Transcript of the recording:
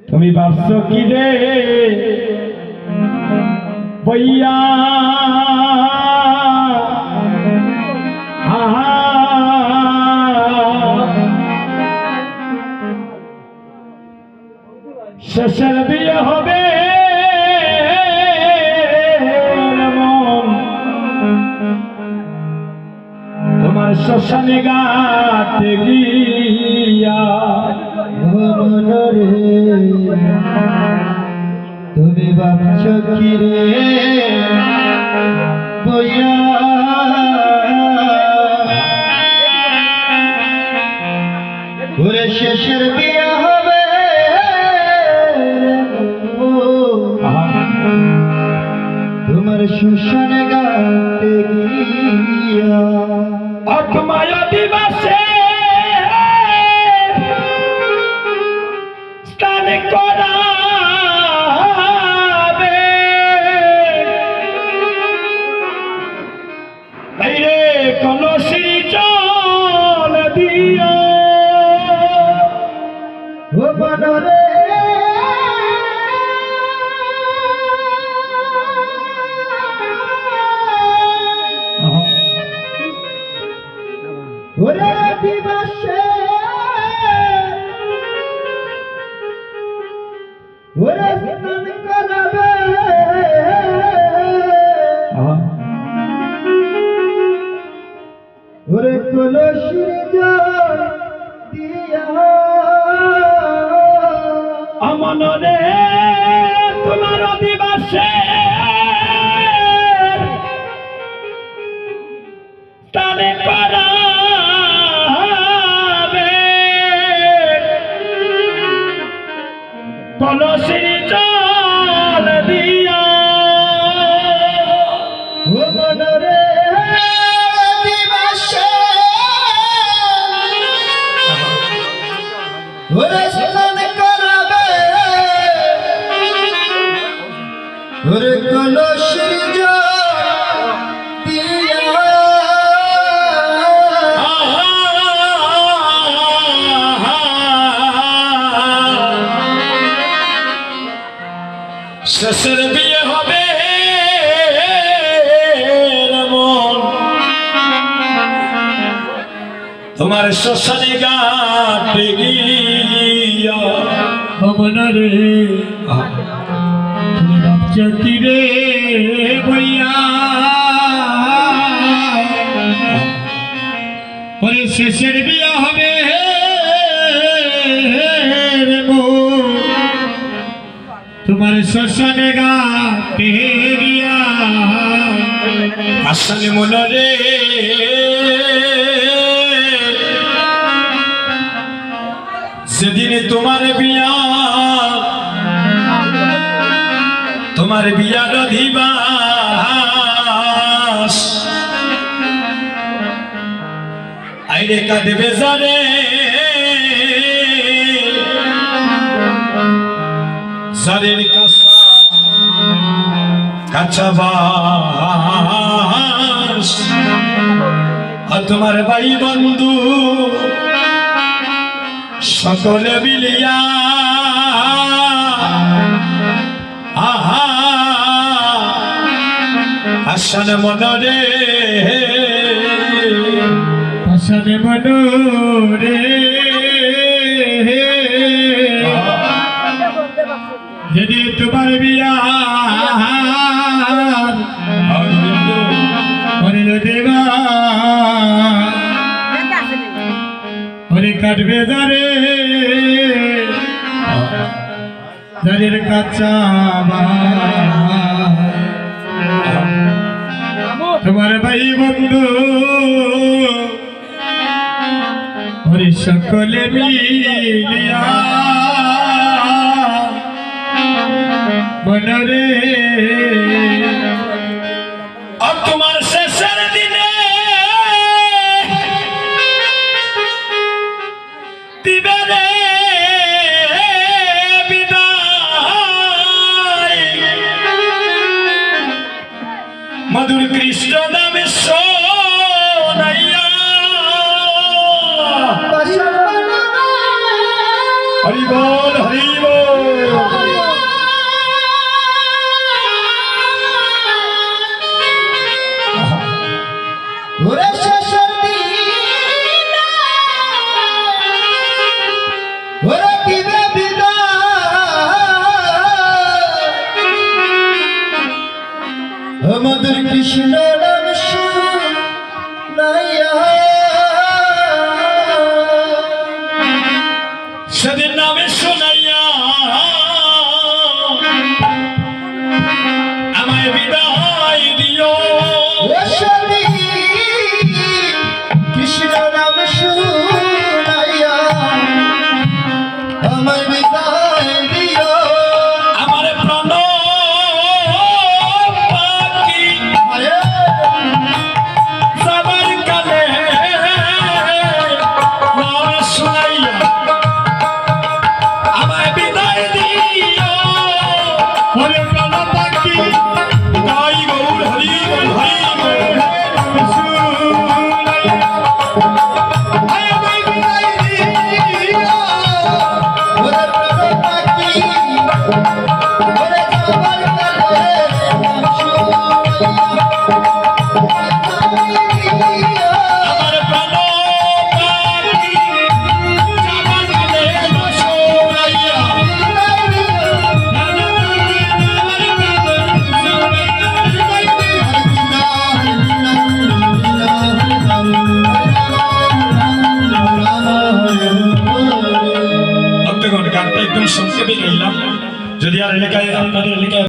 তুমি ভাবছো কি রে বইয়া শেষের বিয়ে হবে তোমার শ্মশানে গাতে গিয়া তুমি ভাবছো কি রে বইয়া ওরে শেষের বিয়ে হবে তোমার শ্মশানে গাতে গিয়া অকমায়া দিবসে স্নান করাবে বাইরে কলসি জল দিয়া ও বনরে ওরে দিবসে ওরে স্নান করাবে ওরে কলসির জল দিয়া আমনরে তোমার দিবসে স্নান করাবে কলসির জল দিয়া ও মনরে দিবসে ওরে স্নান করাবে ওরে কলসির জল দিয়া শেষের বিয়ে হবে মন তোমার শ্মশানে গাতে গিয়া ভবনরে তুমি ভাবছো কি রে বইয়া ওরে শেষের বিয়ে হবে তোমার শ্মশানে গাতে গিয়া আসলে মনরে সেদিন তোমার বিয়ার দিবাস আইরে কাঁদবে জানে জারের কাঁচা বাস আর তোমার ভাই বন্ধু সকলে মিলিয়া আসান মনরে আসানে মনরে যদি তোমার বিয়া দেবা ওরে কাটবে দারে দারের কাঁচা তোমার ভাই বন্ধু ওরে সকলে মিলিয়া মনরে আর তোমার শেষের দিনে দিবে রে বিদায় মধুর কৃষ্ণ নামে শোনাইয়া হরি বল হরি বল ওরে শেষের দিন ওরে দিবে বিদায় আমাদের কৃষ্ণ নাম শুনাইয়া সেদিন নামে শোনাইয়া আমায় বিদায় দিও ও স্বামী কৃষ্ণ নাম শুনাইয়া আমায় বিদায় দিও আমার প্রাণ পাখি আরে সবার কালে নাম শোনাইয়া আমায় বিদায় দিও হরে প্রাণ পাখি গাই গৌর হরি বল হরি বল আমার প্রাণ পাখি সবার কালে নাম শোনাইয়া ভক্তগণ গানটা একদম সংক্ষেপে গাইলাম। যদি আর এলাকায় আপনাদের এলাকায়